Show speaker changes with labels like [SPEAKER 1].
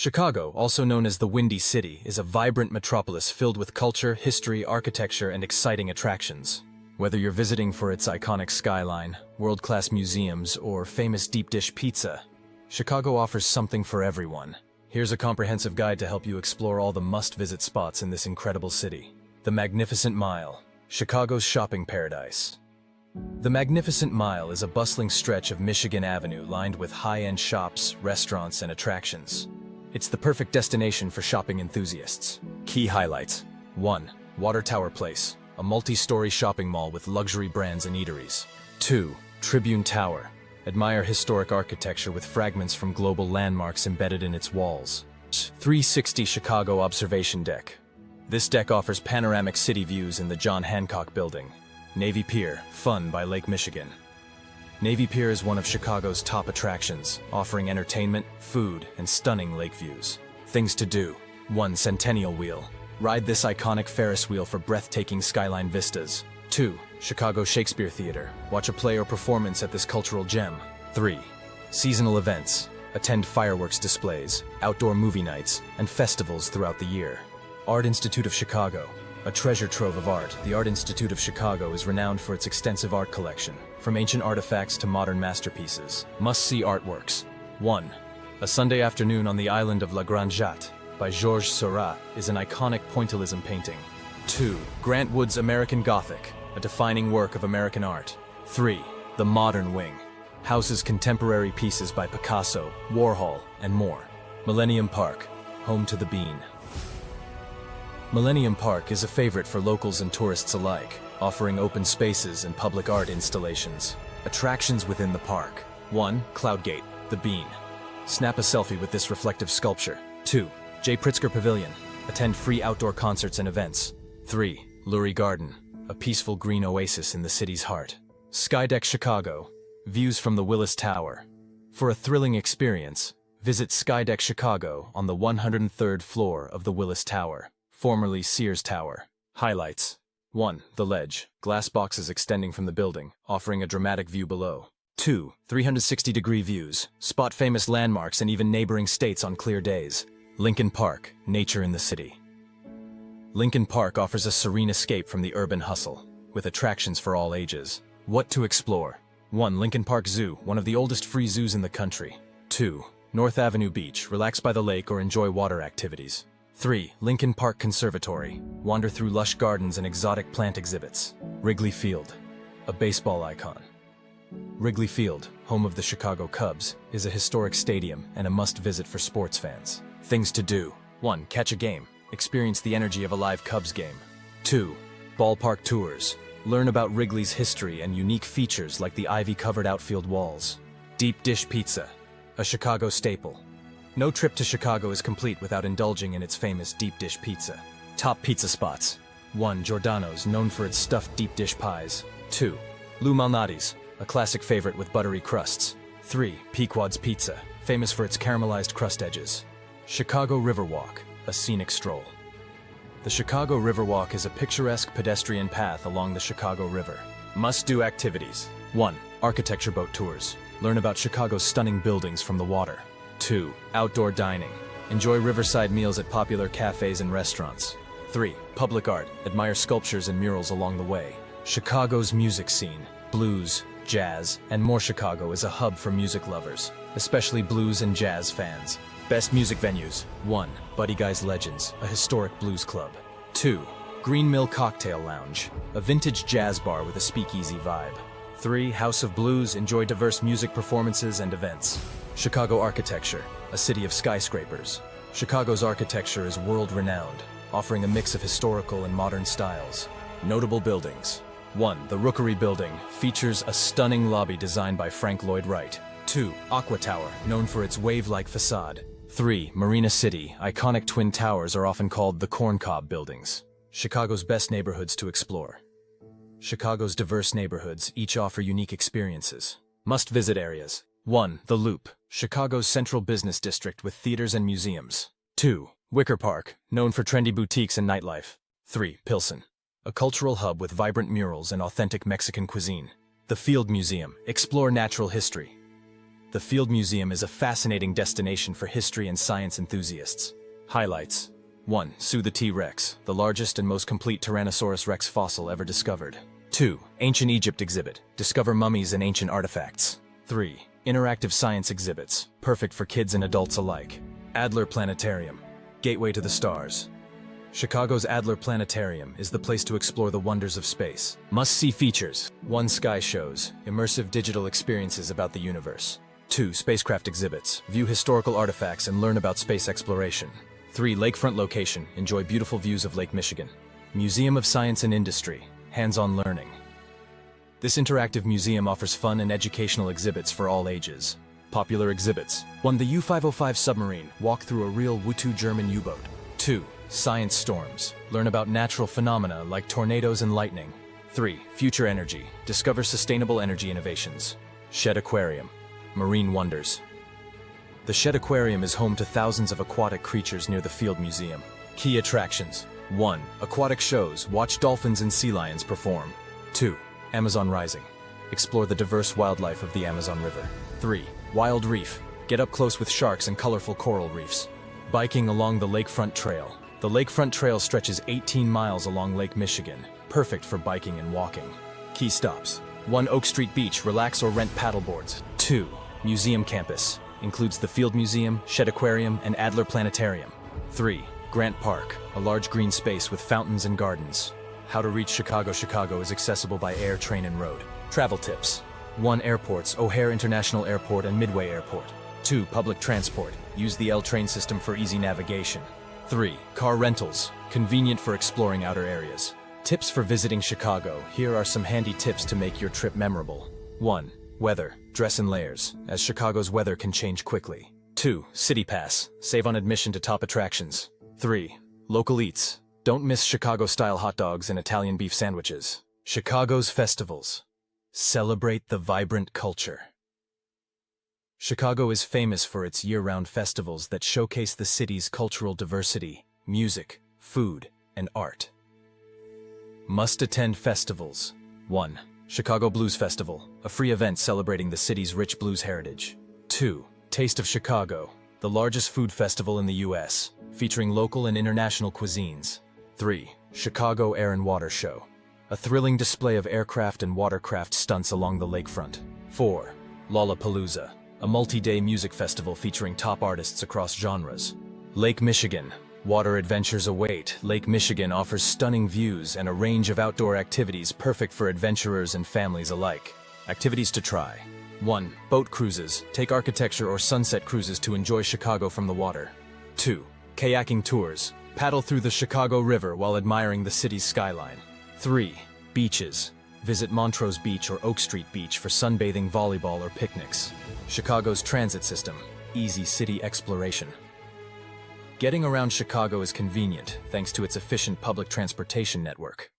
[SPEAKER 1] Chicago, also known as the Windy City, is a vibrant metropolis filled with culture, history, architecture, and exciting attractions. Whether you're visiting for its iconic skyline, world-class museums, or famous deep dish pizza, Chicago offers something for everyone. Here's a comprehensive guide to help you explore all the must-visit spots in this incredible city. The Magnificent Mile, Chicago's shopping paradise. The Magnificent Mile is a bustling stretch of Michigan Avenue lined with high-end shops, restaurants, and attractions. It's the perfect destination for shopping enthusiasts. Key highlights. 1. Water Tower Place, a multi-story shopping mall with luxury brands and eateries. 2. Tribune Tower. Admire historic architecture with fragments from global landmarks embedded in its walls. 360 Chicago Observation Deck. This deck offers panoramic city views in the John Hancock Building. Navy Pier, fun by Lake Michigan. Navy Pier is one of Chicago's top attractions, offering entertainment, food, and stunning lake views. Things to do. 1. Centennial Wheel. Ride this iconic Ferris wheel for breathtaking skyline vistas. 2. Chicago Shakespeare Theater. Watch a play or performance at this cultural gem. 3. Seasonal events. Attend fireworks displays, outdoor movie nights, and festivals throughout the year. Art Institute of Chicago. A treasure trove of art, the Art Institute of Chicago is renowned for its extensive art collection, from ancient artifacts to modern masterpieces. Must-see artworks. 1. A Sunday Afternoon on the Island of La Grande Jatte by Georges Seurat is an iconic pointillism painting. 2. Grant Wood's American Gothic, a defining work of American art. 3. The Modern Wing houses contemporary pieces by Picasso, Warhol, and more. Millennium Park, home to the Bean. Millennium Park is a favorite for locals and tourists alike, offering open spaces and public art installations. Attractions within the park. 1. Cloudgate, the Bean. Snap a selfie with this reflective sculpture. 2. J. Pritzker Pavilion. Attend free outdoor concerts and events. 3. Lurie Garden, a peaceful green oasis in the city's heart. Skydeck Chicago. Views from the Willis Tower. For a thrilling experience, visit Skydeck Chicago on the 103rd floor of the Willis Tower, formerly Sears Tower. Highlights. 1. The Ledge, glass boxes extending from the building, offering a dramatic view below. 2. 360-degree views, spot famous landmarks and even neighboring states on clear days. Lincoln Park, nature in the city. Lincoln Park offers a serene escape from the urban hustle, with attractions for all ages. What to explore? 1. Lincoln Park Zoo, one of the oldest free zoos in the country. 2. North Avenue Beach, relax by the lake or enjoy water activities. 3. Lincoln Park Conservatory. Wander through lush gardens and exotic plant exhibits. Wrigley Field, a baseball icon. Wrigley Field, home of the Chicago Cubs, is a historic stadium and a must-visit for sports fans. Things to do. 1. Catch a game. Experience the energy of a live Cubs game. 2. Ballpark tours. Learn about Wrigley's history and unique features like the ivy-covered outfield walls. Deep dish pizza, a Chicago staple. No trip to Chicago is complete without indulging in its famous deep dish pizza. Top pizza spots. 1. Giordano's, known for its stuffed deep dish pies. 2. Lou Malnati's, a classic favorite with buttery crusts. 3. Pequod's Pizza, famous for its caramelized crust edges. Chicago Riverwalk, a scenic stroll. The Chicago Riverwalk is a picturesque pedestrian path along the Chicago River. Must-do activities. 1. Architecture boat tours. Learn about Chicago's stunning buildings from the water. 2. Outdoor dining. Enjoy riverside meals at popular cafes and restaurants. 3. Public art. Admire sculptures and murals along the way. Chicago's music scene. Blues, jazz, and more. Chicago is a hub for music lovers, especially blues and jazz fans. Best music venues. 1. Buddy Guy's Legends, a historic blues club. 2. Green Mill Cocktail Lounge, a vintage jazz bar with a speakeasy vibe. 3. House of Blues. Enjoy diverse music performances and events. Chicago Architecture, a city of skyscrapers. Chicago's architecture is world-renowned, offering a mix of historical and modern styles. Notable buildings. 1. The Rookery Building features a stunning lobby designed by Frank Lloyd Wright. 2. Aqua Tower, known for its wave-like facade. 3. Marina City. Iconic twin towers are often called the Corncob Buildings. Chicago's best neighborhoods to explore. Chicago's diverse neighborhoods each offer unique experiences. Must-visit areas. 1. The Loop, Chicago's central business district with theaters and museums. 2. Wicker Park, known for trendy boutiques and nightlife. 3. Pilsen, a cultural hub with vibrant murals and authentic Mexican cuisine. The Field Museum, explore natural history. The Field Museum is a fascinating destination for history and science enthusiasts. Highlights. 1. Sue the T-Rex, the largest and most complete Tyrannosaurus rex fossil ever discovered. 2. Ancient Egypt exhibit, discover mummies and ancient artifacts. 3. Interactive science exhibits, perfect for kids and adults alike. Adler Planetarium, gateway to the stars. Chicago's Adler Planetarium is the place to explore the wonders of space. Must-see features. 1. Sky shows, immersive digital experiences about the universe. 2. Spacecraft exhibits, view historical artifacts and learn about space exploration. 3. Lakefront location, enjoy beautiful views of Lake Michigan. Museum of Science and Industry, hands-on learning. This interactive museum offers fun and educational exhibits for all ages. Popular exhibits. 1. The U-505 submarine, walk through a real Wutu German U-boat. 2. Science storms, learn about natural phenomena like tornadoes and lightning. 3. Future energy, discover sustainable energy innovations. Shed Aquarium, marine wonders. The Shed Aquarium is home to thousands of aquatic creatures near the Field Museum. Key attractions. 1. Aquatic shows, watch dolphins and sea lions perform. 2. Amazon Rising, explore the diverse wildlife of the Amazon River. 3. Wild Reef, get up close with sharks and colorful coral reefs. Biking along the Lakefront Trail. The Lakefront Trail stretches 18 miles along Lake Michigan, perfect for biking and walking. Key stops. 1. Oak Street Beach, relax or rent paddleboards. 2. Museum campus, includes the Field Museum, Shed Aquarium, and Adler Planetarium. 3. Grant Park, a large green space with fountains and gardens. How to reach Chicago. Chicago is accessible by air, train, and road. Travel tips. 1. Airports, O'Hare International Airport and Midway Airport. 2. Public transport, use the L train system for easy navigation. 3. Car rentals, convenient for exploring outer areas. Tips for visiting Chicago. Here are some handy tips to make your trip memorable. 1. Weather, dress in layers, as Chicago's weather can change quickly. 2. City Pass, save on admission to top attractions. 3. Local eats, don't miss Chicago-style hot dogs and Italian beef sandwiches. Chicago's festivals, celebrate the vibrant culture. Chicago is famous for its year-round festivals that showcase the city's cultural diversity, music, food, and art. Must-attend festivals. 1. Chicago Blues Festival, a free event celebrating the city's rich blues heritage. 2. Taste of Chicago, the largest food festival in the U.S., featuring local and international cuisines. 3. Chicago Air and Water Show, a thrilling display of aircraft and watercraft stunts along the lakefront. 4. Lollapalooza, a multi-day music festival featuring top artists across genres. Lake Michigan, water adventures await. Lake Michigan offers stunning views and a range of outdoor activities perfect for adventurers and families alike. Activities to try. 1. Boat cruises, take architecture or sunset cruises to enjoy Chicago from the water. 2. Kayaking tours, paddle through the Chicago River while admiring the city's skyline. 3. Beaches, visit Montrose Beach or Oak Street Beach for sunbathing, volleyball, or picnics. Chicago's transit system, easy city exploration. Getting around Chicago is convenient thanks to its efficient public transportation network.